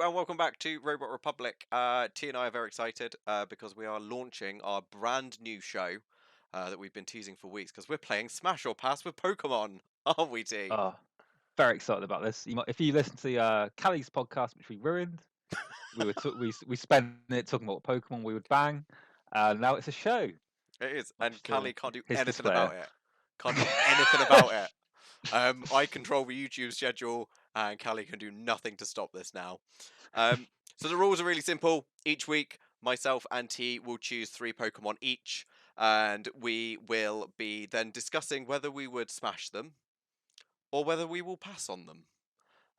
and welcome back to Robot Republic. T and I are very excited because we are launching our brand new show that we've been teasing for weeks because we're playing Smash or Pass with Pokemon, aren't we, T? Oh, very excited about this. If you listen to Callie's podcast, which we ruined, we spent it talking about Pokemon we would bang. Now it's a show. It is, and Much Callie to can't do his anything despair. about it. Can't do anything about it. I control the YouTube schedule, and Callie can do nothing to stop this now. So the rules are really simple. Each week, myself and T will choose 3 Pokemon each, and we will be then discussing whether we would smash them or whether we will pass on them.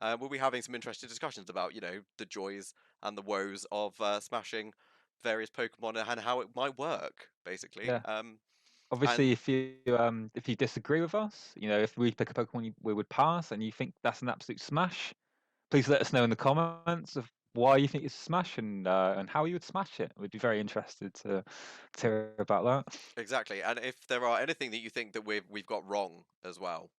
We'll be having some interesting discussions about, the joys and the woes of smashing various Pokemon and how it might work, basically. Yeah. And Obviously, if you disagree with us, if we pick a Pokemon we would pass, and you think that's an absolute smash, please let us know in the comments of why you think it's a smash and how you would smash it. We'd be very interested to hear about that. exactly, and if there are anything that you think that we've got wrong as well,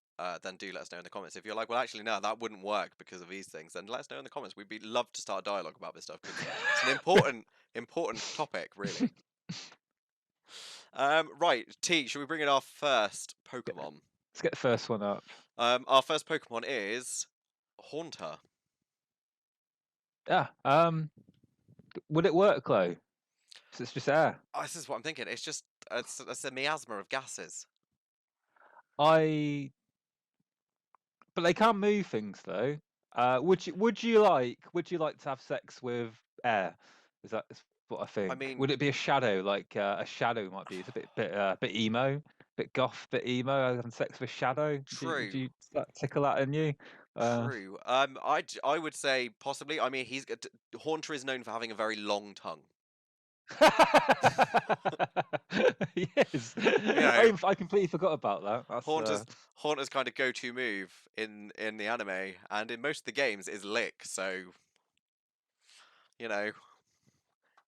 then do let us know in the comments. If you're like, well, actually, no, that wouldn't work because of these things, then let us know in the comments. We'd be love to start a dialogue about this stuff because it's an important topic, really. Right, T, should we bring in our first Pokemon? Let's get the first one up. Our first Pokemon is Haunter. Yeah. Would it work though? So it's just air. Oh, this is what I'm thinking. It's just it's a miasma of gases. I But they can't move things though. Would you like to have sex with air? Is what I I think. mean, Would it be a shadow? Like a shadow might be. It's a bit emo, bit goth, bit emo. Having sex with a shadow. Would true, you does that tickle that in you? true. I would say possibly. I mean, Haunter is known for having a very long tongue. Yes. You know, I completely forgot about that. That's Haunter's kind of go-to move in the anime and in most of the games is lick. So you know,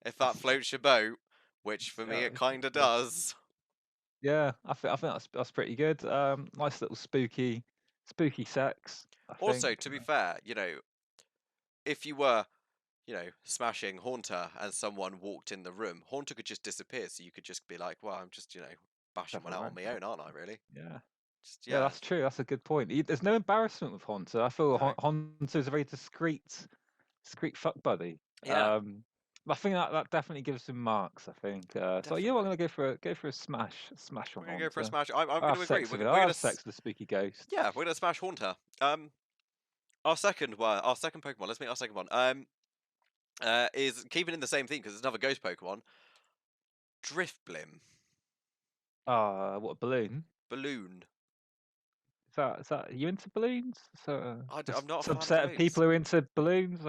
if that floats your boat, which for me yeah, it kind of does. yeah. I think that's pretty good. Nice little spooky sex. I Also, think. to be fair, if you were smashing Haunter and someone walked in the room, Haunter could just disappear. So you could just be like, well, I'm just, bashing Have one a out on rank. my own, aren't I, really? Yeah. Just, Yeah, yeah. that's true. That's a good point. There's no embarrassment with Haunter. I feel No. Haunter is a very discreet fuck buddy. Yeah, I think that definitely gives him marks. I think. So yeah, I'm definitely. gonna go for a smash We're on going to go for a Haunter. smash. I'm I going have to agree. sex We're, with it. we're I going have to, sex with the spooky ghost. yeah, we're going to smash Haunter. Our second one, our second Pokemon, let's meet our second one, is keeping in the same theme because it's another ghost Pokemon, Drifblim. What a balloon? Balloon. Is that are you into balloons? So I'm just not a fan of subset of balloons. people who are into balloons.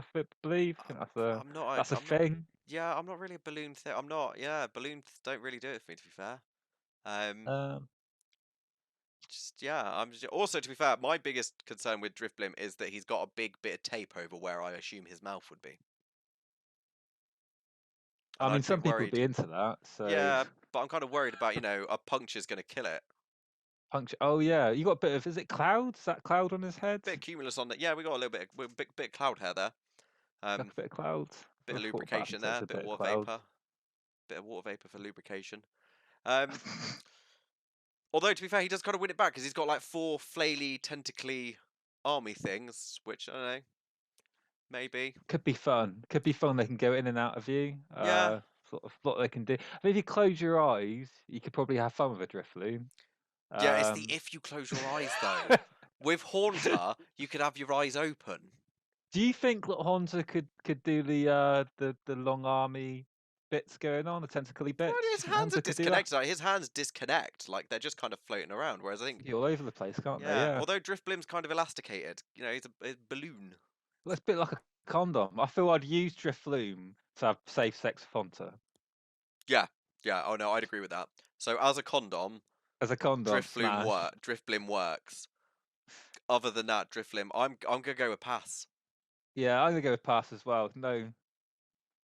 Believe. I think I'm not. that's a I'm not. thing. Yeah, I'm not really a balloon thing. I'm not. Yeah, balloons don't really do it for me, to be fair. Um, Um, just yeah. Also, to be fair, my biggest concern with Drifblim is that he's got a big bit of tape over where I assume his mouth would be, I and mean, I'd be some people would worried. be into that. So Yeah, but I'm kind of worried about a puncture's going to kill it. puncture. Oh yeah, you got a bit of. Is it cloud? Is that cloud on his head? Bit of cumulus on it. Yeah, we got a little bit of cloud hair there. Like a Um, bit of cloud. bit of What lubrication happens to there. a Bit of bit of water cloud? vapor. Bit of water vapor for lubrication. Um, although to be fair, he does kind of win it back because he's got like 4 flaily, tentacly army things, which I don't know, maybe. Could be fun. Could be fun. They can go in and out of you. Yeah, Sort of what they can do. I mean, if you close your eyes, you could probably have fun with a Drifloon. yeah. It's the Um, if you close your eyes though. With Haunter, you could have your eyes open. do you think that Haunter could do the long army bits going on, the tentacly Well, bits? Do his you think hands are Haunter could do that? disconnected. Like, his hands disconnect, like they're just kind of floating around. Whereas I think, Be all over the place, can't they? yeah. Yeah. Although Drifblim's kind of elasticated, he's a balloon. Well, it's a bit like a condom. I feel I'd use Drifloon to have safe sex with Haunter. Yeah, yeah. Oh no, I'd agree with that. So as a condom, As a condom, smash. Drifblim works. Other than that, Drifblim, I'm gonna go with pass. Yeah, I'm gonna go with pass as well. No,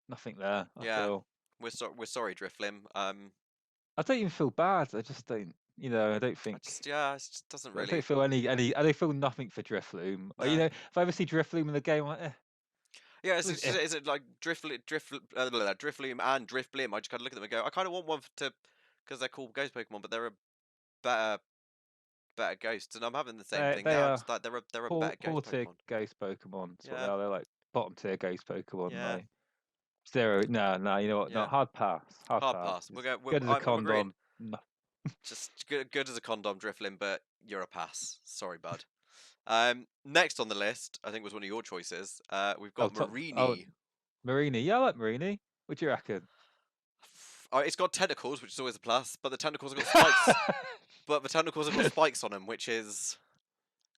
nothing there. I Yeah, feel. we're sorry, Drifblim. I don't even feel bad. I just don't. I don't think. It just doesn't I don't really. feel any. I don't feel nothing for Drifloom. No. If I ever see Drifloom in the game, I'm like, eh. Yeah, If is it like Driflim and Drifblim? I just kind of look at them and go, I kind of want one to, because they're called ghost Pokemon, but they're a better ghosts, and I'm having the same thing they now. are Just like they're a better poor ghost tier Pokemon. ghost Pokemon. That's what they Yeah, are. They're like bottom tier ghost Pokemon. yeah, Like zero. No. You know what? No, yeah. hard pass. Hard Hard pass. pass. It's We're good as a I'm agreeing. condom. No. Just good as a condom, Driflim, but you're a pass. Sorry, bud. Next on the list, I think was one of your choices. We've Oh, got oh, Marini. Marini. Yeah, I like Marini. What do you reckon? It's got tentacles, which is always a plus, but the tentacles have got spikes. But the tentacles have got spikes on them, which is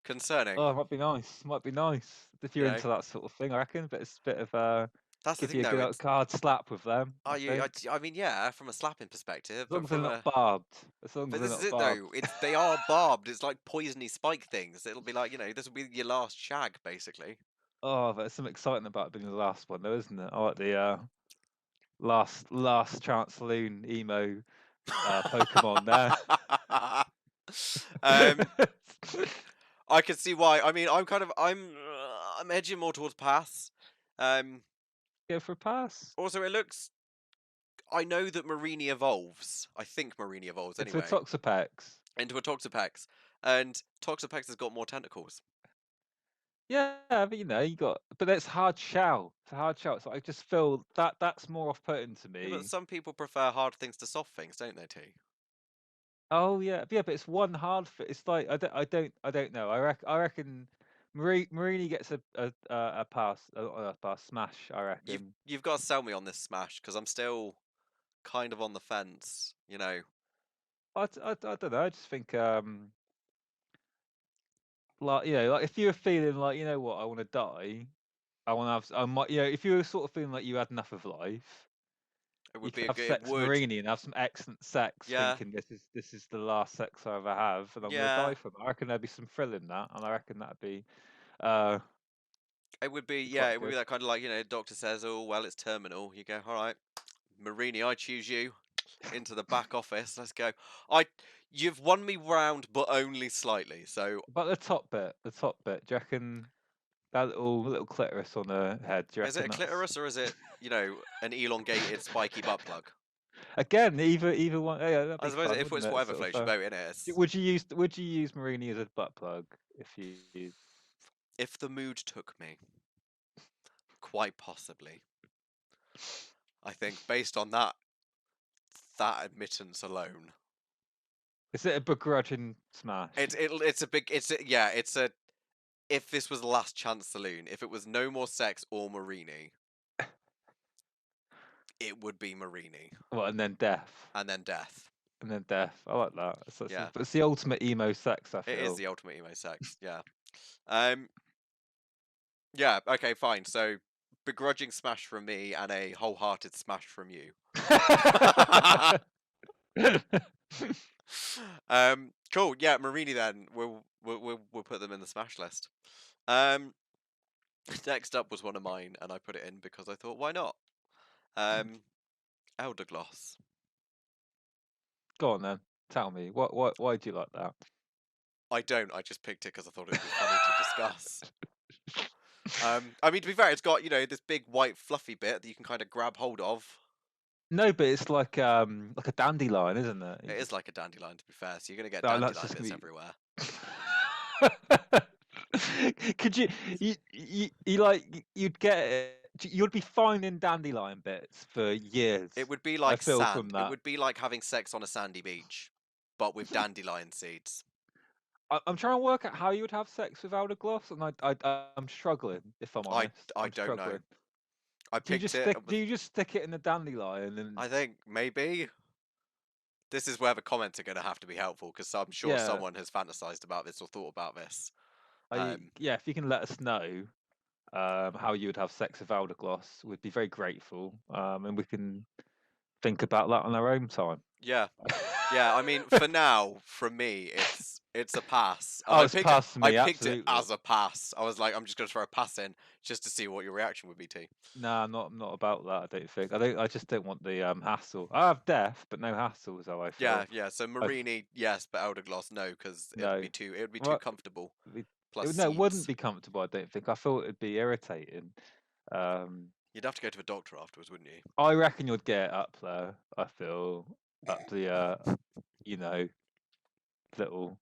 concerning. Oh, it might be nice. Might be nice if You you're know, into that sort of thing. I reckon, but it's a bit of that's the give thing, you a though. good It's hard slap with them. are I you? think I mean, yeah, from a slapping perspective, as long but as they're from not a barbed. As long as but they're this is not it barbed. though. They are barbed. It's like poisony spike things. It'll be like this will be your last shag, basically. Oh, there's some exciting about it being the last one, though, isn't it? I like the last chance saloon emo Pokemon there. um, I can see why. I mean, I'm edging more towards pass. Um, Go for a pass. Also, it looks. I know that Marini evolves. I think Marini evolves It's a anyway Toxapex. into a Toxapex, and Toxapex has got more tentacles. Yeah, but you got, but it's hard shell. It's a hard shell. So I just feel that's more off-putting to Yeah, but me. some people prefer hard things to soft things, don't they, T? Oh yeah, but it's one hard fit. It's like I don't know. I reckon Marini gets a pass, a pass smash. I reckon. You've got to sell me on this Smash because I'm still kind of on the fence. I don't know. I just think like like if you were feeling like what I want to die, I want to have I might if you were sort of feeling like you had enough of life, It you would could be a have good. It sex with would. Marini and have some excellent sex, Yeah, thinking this is the last sex I ever have, and I'm gonna yeah. die from it. I reckon there'd be some thrill in that, and I reckon that'd uh It would be. be Yeah, quite it would be good. that kind of like doctor says, "Oh well, it's terminal." You go, "All right, Marini, I choose you." Into the back office. Let's go. I. You've won me round, but only slightly. So, But the top bit, do you reckon that little clitoris on her head? Do you is it reckon a that's clitoris or is it an elongated, spiky butt plug? again either one? Yeah, that'd I be suppose fun, if wouldn't it's it? whatever Sort floats of. your boat, in it. Would you use Marini as a butt plug if you? If the mood took me, quite possibly. I think based on that admittance alone, Is it a begrudging smash? it's a big it's a if this was the last chance saloon, if it was no more sex or Marini, it would be Marini Well, and then death, and then death. and then death. I like that. Yeah, It's the ultimate emo sex. I it is feel. the ultimate emo sex. Yeah. Um. Yeah. Okay. Fine. So begrudging smash from me and a wholehearted smash from you. Cool. Yeah, Marini. Then we'll put them in the smash list. Um. Next up was one of mine, and I put it in because I thought, why not? Um. Elder Gloss. Go on then. Tell me why do you like that? I don't. I just picked it because I thought it'd be funny to discuss. I mean, to be fair, it's got this big white fluffy bit that you can kind of grab hold of. No, but it's like a dandelion, isn't it? It is like a dandelion, to be fair. So you're gonna get Oh, that's dandelion just bits gonna everywhere. be. Could you like you'd get it? You'd be finding dandelion bits for years. It would be I like feel from sand. It that. would be like having sex on a sandy beach, but with dandelion seeds. I'm trying to work out how you would have sex without a gloss, and I'm struggling. If I'm I honest, I I'm don't know. struggling. I picked it. Do you just stick it in the dandelion and I think maybe this is where the comments are gonna have to be helpful because I'm sure yeah, someone has fantasized about this or thought about this. yeah? If you can let us know how you would have sex without a gloss, we'd be very grateful. And we can think about that on our own time. Yeah. Yeah, I mean, for now, from me, it's a pass, and Oh, it's past I me, picked it absolutely. as a pass. I was like, I'm just gonna throw a pass in just to see what your reaction would be to. Nah, not about that. I don't think. I just don't want the hassle. I have death, but no hassle is how I Yeah, feel. yeah. So I Marini, yes, but Elder Gloss, no, because no. it would be too Well, comfortable. it, Plus no, it wouldn't seeds. be comfortable. I don't think. I thought it'd be irritating. You'd have to go to a doctor afterwards, wouldn't you? I reckon you'd get up there. I feel up the you know, little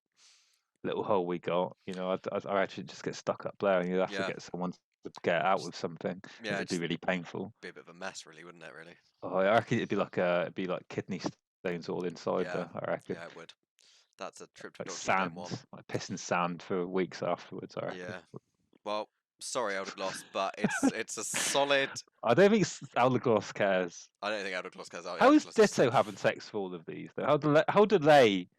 hole we got. You know, I actually just get stuck up there, and you'd have to Yeah. get someone to get out with something. Yeah, It'd be just really painful. be a bit of a mess, really, wouldn't it? Really. Oh, I reckon it'd be like kidney stones all inside Yeah. there. I reckon. Yeah, it would. That's a trip to a Like doctor you don't want. sand, like piss and sand for weeks afterwards. I reckon. Yeah. Well, sorry, Eldergloss, but it's a solid. I don't think Eldergloss cares. I don't think Eldergloss cares. How is Eldergloss Ditto having sex for all of these? Though? How do they?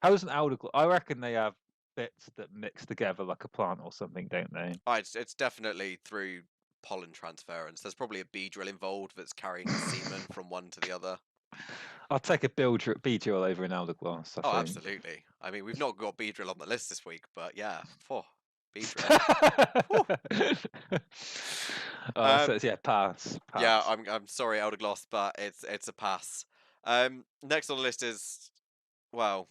How is an Eldergloss? I reckon they have bits that mix together like a plant or something, don't they? Oh, it's definitely through pollen transference. There's probably a bee drill involved that's carrying the semen from one to the other. I'll take a bee drill over an Eldergloss. Oh, I think. absolutely. I mean, we've not got bee drill on the list this week, but yeah, bee drill. So yeah, pass. Yeah, I'm sorry, Eldergloss, but it's a pass. Next on the list is, well,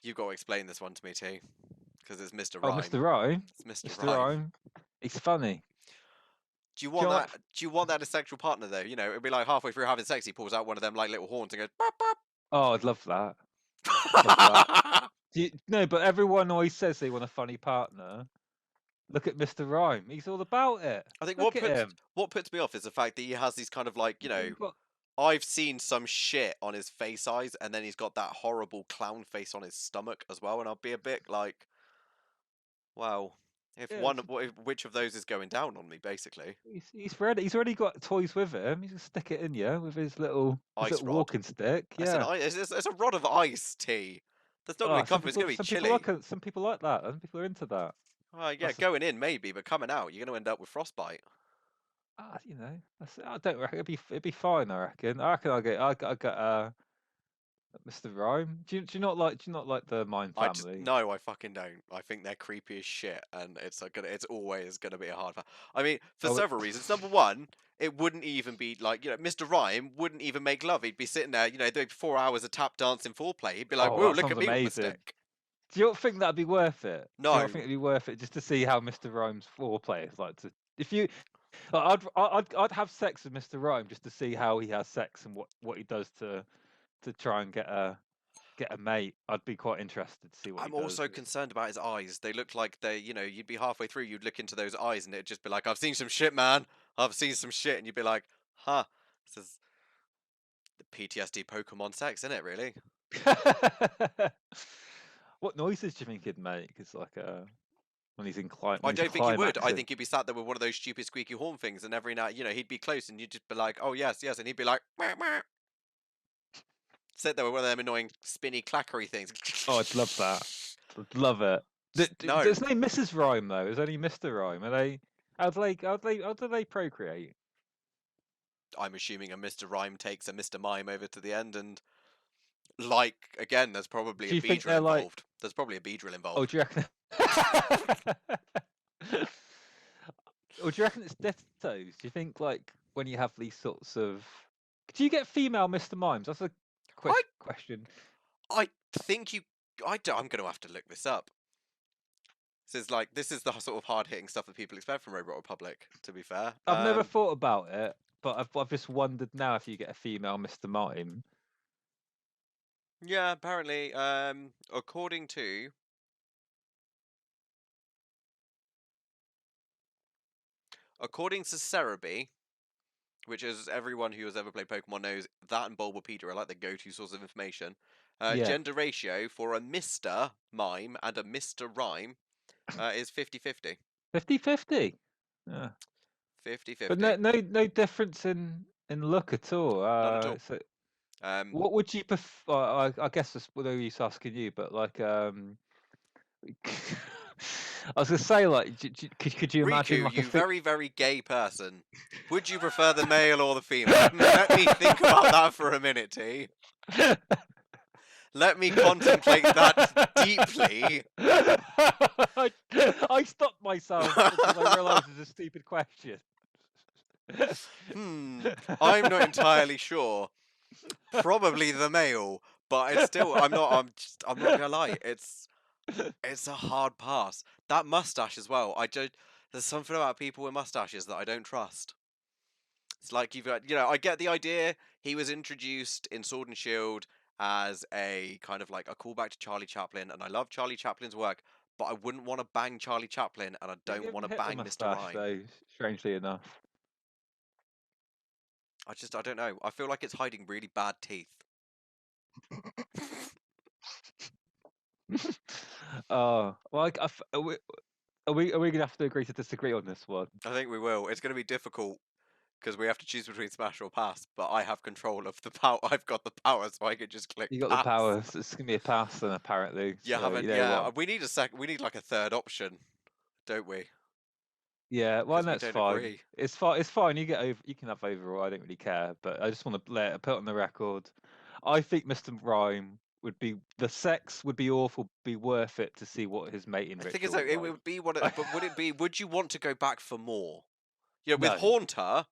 you've got to explain this one to me too, because it's Mr. Oh, Rhyme. Mr. Rhyme. It's Mr. Mr. Rhyme. Rhyme. He's funny. Do you want that? Do you want that as sexual partner though? You know, it'd be like halfway through having sex, he pulls out one of them like little horns and goes. Bop, bop. Oh, I'd love that. Love that. No, but everyone always says they want a funny partner. Look at Mr. Rhyme. He's all about it. I think Look at him. what puts me off is the fact that he has these kind of like, you know, I've seen some shit on his face eyes, and then he's got that horrible clown face on his stomach as well, and I'll be a bit like, well, which of those is going down on me, basically? He's ready. He's already got toys with him. He's gonna stick it in you with his little walking stick. Yeah, it's a rod of ice, T. That's not going to be comfortable. It's going to be chilly. Some people like that. Some people are into that. Yeah, going in maybe, but coming out, you're going to end up with frostbite. You know, I don't reckon it'd be fine. I reckon I get Mr. Rhyme. Do you not like the Mime family? No, I fucking don't. I think they're creepy as shit, and it's always gonna be a hard. I mean, for several reasons. Number one, it wouldn't even be like, you know, Mr. Rhyme wouldn't even make love. He'd be sitting there, you know, doing 4 hours of tap dancing foreplay. He'd be like, "Whoa, look at me with the stick." Do you not think that'd be worth it? No, I think it'd be worth it just to see how Mr. Rhyme's foreplay is like. If you, I'd have sex with Mr. Rhyme just to see how he has sex and what he does to try and get a mate. I'd be quite interested to see what. I'm also concerned about his eyes. They look like you know, you'd be halfway through, you'd look into those eyes, and it'd just be like, "I've seen some shit, man. I've seen some shit," and you'd be like, "Huh, this is the PTSD Pokemon sex, isn't it? Really?" What noises do you think he'd make? It's like when he's inclined. I don't think he would. I think he'd be sat there with one of those stupid squeaky horn things, and every now, you know, he'd be close, and you'd just be like, "Oh yes, yes," and he'd be like, "Meh, meh." Sit there with one of them annoying spinny clackery things. Oh, I'd love that. I'd love it. No. There's no Mrs. Rhyme though. There's only Mr. Rhyme. How do they procreate? I'm assuming a Mr. Rhyme takes a Mr. Mime over to the end, and like again, there's probably a bee drill involved. There's probably a bee drill involved. Oh, do you reckon? Or do you reckon it's Dittos? Do you think like when you have these sorts of, do you get female Mr. Mimes? That's a question. I think you. I'm going to have to look this up. This is the sort of hard hitting stuff that people expect from Robot Republic. To be fair, I've never thought about it, but I've just wondered now if you get a female Mr. Mime. Yeah, apparently, according to Cerebi, which is everyone who has ever played Pokemon knows, that and Bulbapedia are like the go-to source of information. Gender ratio for a Mr. Mime and a Mr. Rhyme is 50-50. 50-50? Yeah. 50-50. But no difference in look at all. Not at all. So, what would you prefer? I guess that's what I was asking you, but like, I was gonna say, like, could you imagine, Riku, like, you very, very gay person, would you prefer the male or the female? Let me think about that for a minute, T. Let me contemplate that deeply. I stopped myself because I realised it's a stupid question. I'm not entirely sure. Probably the male, but it's still. I'm not gonna lie. It's a hard pass. That mustache as well. There's something about people with mustaches that I don't trust. It's like you've got, I get the idea. He was introduced in Sword and Shield as a kind of like a callback to Charlie Chaplin, and I love Charlie Chaplin's work, but I wouldn't want to bang Charlie Chaplin, and I You don't haven't want to hit the bang Mr. mustache Rhyme. though, strangely enough. I don't know. I feel like it's hiding really bad teeth. Oh, well, are we gonna have to agree to disagree on this one? I think we will. It's going to be difficult because we have to choose between Smash or Pass, but I have control of the power. I've got the power, so I can just click You got the Pass. power. So it's gonna be a pass then, apparently. You So haven't. you know Yeah, what? we need a second. We need like a third option, don't we? Yeah, well, Because we that's don't fine. agree. It's fine. It's fine. You get over. You can have overall. I don't really care, but I just want to put on the record. I think Mr. Rhyme would be the sex would be awful, be worth it to see what his mating I think ritual it's like, was it like. would be what. But would it be? Would you want to go back for more? With No. Haunter,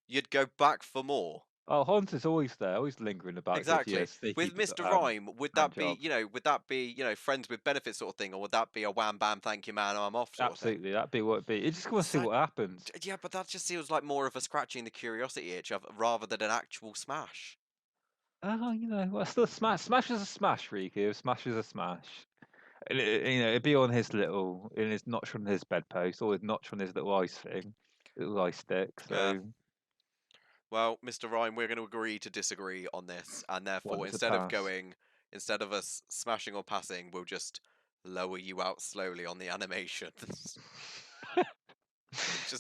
you'd go back for more. Oh, Haunter's always there, always lingering about. Exactly. Sneaky, With Mr. Rhyme, would hand that be, job. would that be, friends with benefits sort of thing, or would that be a wham bam, thank you, man, I'm off sort of thing? Absolutely, that'd be what it'd be. You just want to see That- what happens. Yeah, but that just feels like more of a scratching the curiosity itch rather than an actual smash. Oh, well, still smash. Smash is a smash, Riku. Smash is a smash. It'd be on his little, in his notch on his bedpost, or his notch on his little ice thing, little ice stick. Yeah. So, Well, Mr. Rhyme, we're going to agree to disagree on this, and therefore, it's a instead of us smashing or passing, we'll just lower you out slowly on the animations.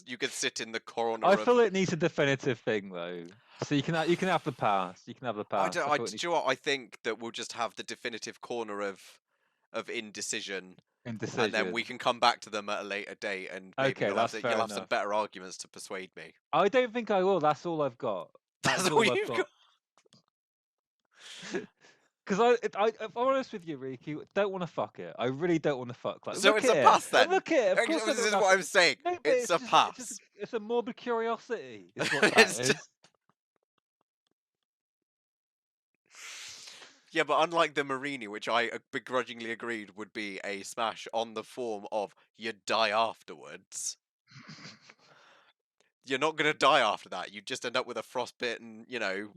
You can sit in the corner I of. feel it needs a definitive thing though. So you can have the pass. You can have the pass. Do you know what? I think that we'll just have the definitive corner of indecision, and then we can come back to them at a later date, and maybe Okay, that's you'll fair have some enough. better arguments to persuade me. I don't think I will. That's all I've got. That's all you've got. Because if I'm honest with you, Riku, don't want to fuck it. I really don't want to fuck. Like, So it's a pass then. Look at it. Of course This is what I'm saying. No, it's a pass. It's a morbid curiosity. Is what that It's is. just- Yeah, but unlike the Mourinho, which I begrudgingly agreed would be a smash on the form of you die afterwards. You're not going to die after that. You just end up with a frostbitten,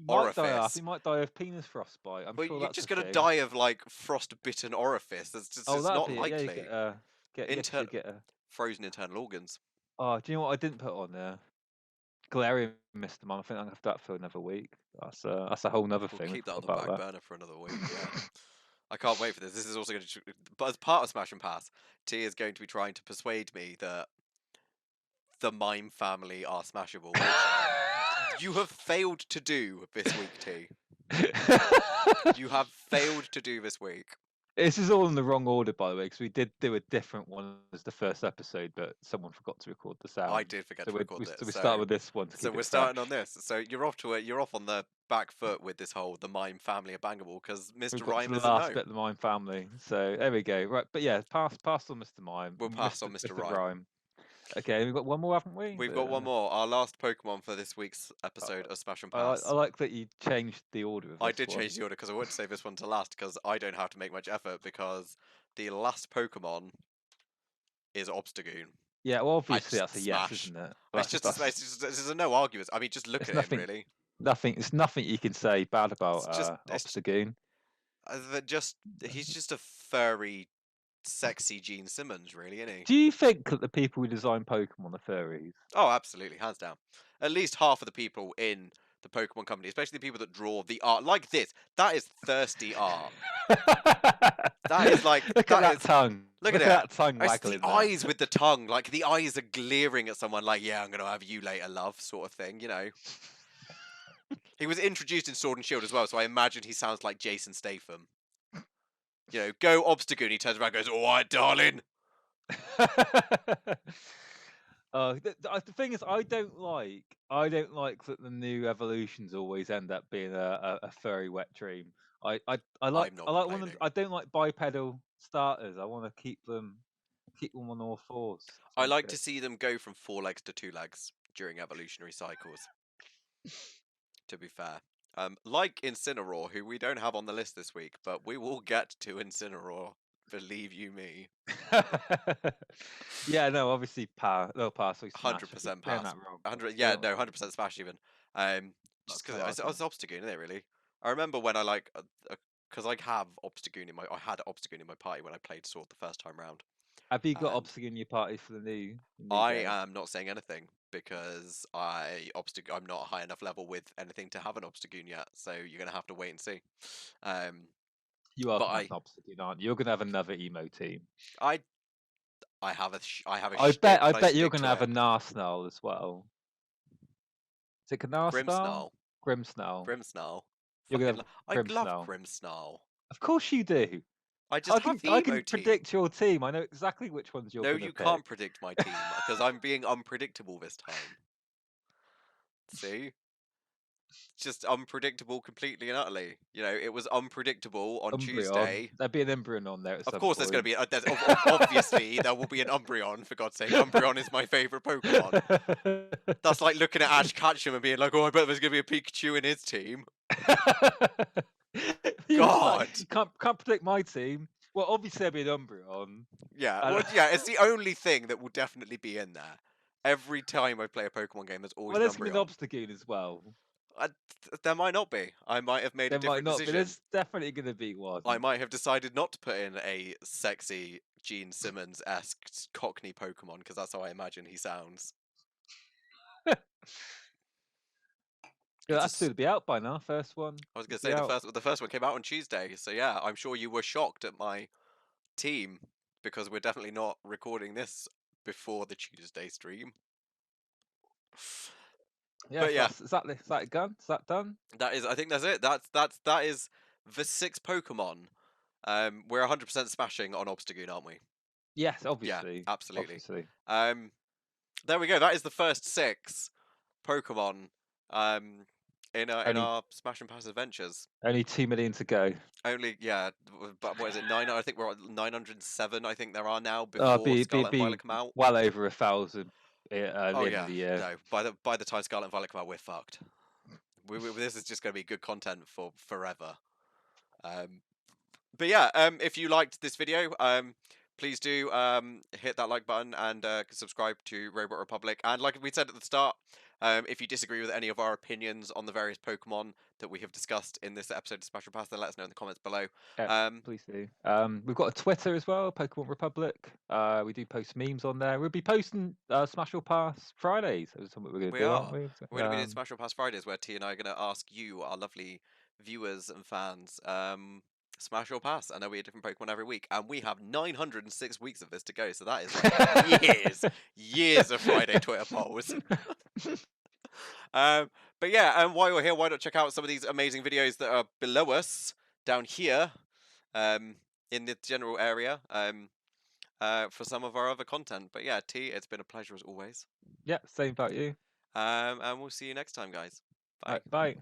orifice. You might die of penis frostbite. I'm sure you're that's just a going to thing. die of like frostbitten orifice. That's just it's not likely. Yeah, Frozen internal organs. Oh, do you know what I didn't put on there? Galarian Mr. Mom. I think I'm gonna have that for another week. That's a whole nother thing. We'll keep that on the about back burner for another week. Yeah. I can't wait for this. This is also going to, but as part of Smash and Pass, T is going to be trying to persuade me that the Mime family are smashable, which you have failed to do this week, T. You have failed to do this week. This is all in the wrong order, by the way, because we did do a different one as the first episode, but someone forgot to record the sound. I did forget to record it. So we start with this one. So we're starting on this. So you're off to it. You're off on the back foot with this whole the Mime family are bangable because Mr. Rhyme is the last bit of the Mime family. So there we go. Right, but yeah, pass on Mr. Mime. We'll pass on Mr. Rhyme. Okay, we've got one more, haven't we? We've got one more. Our last Pokemon for this week's episode of Smash and Pass. I like that you changed the order of this I did change the order because I wanted to save this one to last because I don't have to make much effort because the last Pokemon is Obstagoon. Yeah, well, obviously that's a yes, isn't it? There's no arguments. I mean, just look at him, really. It's nothing you can say bad about Obstagoon. He's just a furry, sexy Gene Simmons, really, isn't he? Do you think that the people who design Pokemon are furries? Oh, absolutely, hands down. At least half of the people in the Pokemon company, especially the people that draw the art like this, that is thirsty art. That is like look at that tongue. Look at that tongue it's waggling. The eyes with the tongue, like the eyes are glaring at someone, like yeah, I'm gonna have you later, love, sort of thing. He was introduced in Sword and Shield as well, so I imagine he sounds like Jason Statham. Go Obstagoon. He turns around and goes, all right, darling. The thing is, I don't like that the new evolutions always end up being a furry wet dream. I don't like bipedal starters. I want to keep them on all fours. I like to see them go from 4 legs to 2 legs during evolutionary cycles. To be fair. Like Incineroar, who we don't have on the list this week, but we will get to Incineroar. Believe you me. Yeah, no, obviously they'll pass or smash. 100% Saying pass. that wrong. 100, But yeah, still, no, 100% smash even. Just that's because hard, it's man. Obstagoon, isn't it? Really. I remember when I because I have Obstagoon in my, I had Obstagoon in my party when I played Sword the first time round, Have you got and Obstagoon in your party for the new I game? am not saying anything because I'm not high enough level with anything to have an Obstagoon yet, so you're gonna have to wait and see. You are But gonna have an Obstagoon, aren't you? You're gonna have another emo team. I I have I have a I shtick and I bet you're stick gonna to have a it. Narsnarl as well. Is it Gnarsnarl? Grimmsnarl, Grimmsnarl. Grimmsnarl, You're gonna fucking, have I love Grimmsnarl. Grimmsnarl. Of course you do. I just have the I emo can team. predict your team. I know exactly which ones you're No, gonna you pick. can't predict my team because I'm being unpredictable this time. See? Just unpredictable completely and utterly. You know, it was unpredictable on Umbreon. Tuesday. There'll be an Umbreon on there at Of some course, there's going to point. be. Obviously, there will be an Umbreon, for God's sake. Umbreon is my favourite Pokemon. That's like looking at Ash Ketchum and being like, oh, I bet there's going to be a Pikachu in his team. God! Like, can't predict my team. Well, obviously there'll be an Umbreon. Yeah, And- well, yeah, it's the only thing that will definitely be in there. Every time I play a Pokemon game, there's always well, an there's gonna be Umbreon. an Obstagoon as well. There might not be. I might have made a There might different not, but decision. there's definitely gonna be one. I might have decided not to put in a sexy Gene Simmons-esque Cockney Pokemon because that's how I imagine he sounds. Yeah, that's due to be out by now. First one. I was gonna Should be say out. the first one came out on Tuesday, so yeah, I'm sure you were shocked at my team because we're definitely not recording this before the Tuesday stream. Yeah, But so yeah, is that done? Is that done? that is. I think that's it. That is the 6 Pokemon. We're 100% smashing on Obstagoon, aren't we? Yes, Yeah, obviously. absolutely. Obviously. There we go. That is the first 6 Pokemon in our Smash and Pass adventures. Only 2 million to go. Only, yeah, but what is it? I think we're at 907. I think there are now Oh, before Scarlet and Violet come out. well over 1,000 at the Oh end yeah, of the year. no. By the time Scarlet and Violet come out, we're fucked. This is just going to be good content for forever. But yeah, if you liked this video, please do hit that like button and subscribe to Robot Republic. And like we said at the start, if you disagree with any of our opinions on the various Pokemon that we have discussed in this episode of Smash and Pass, then let us know in the comments below. Please do. We've got a Twitter as well, Pokemon Republic. We do post memes on there. We'll be posting Smash or Pass Fridays. That's something we're going to do, aren't we? We're going to be doing Smash or Pass Fridays, where T and I are going to ask you, our lovely viewers and fans, Smash or Pass, and there'll be a different Pokemon every week. And we have 906 weeks of this to go, so that is like years of Friday Twitter polls. But yeah, and while you're here, why not check out some of these amazing videos that are below us, down here, in the general area, for some of our other content. But yeah, T, it's been a pleasure as always. Yeah, same about you. And we'll see you next time, guys. Bye. Right, bye.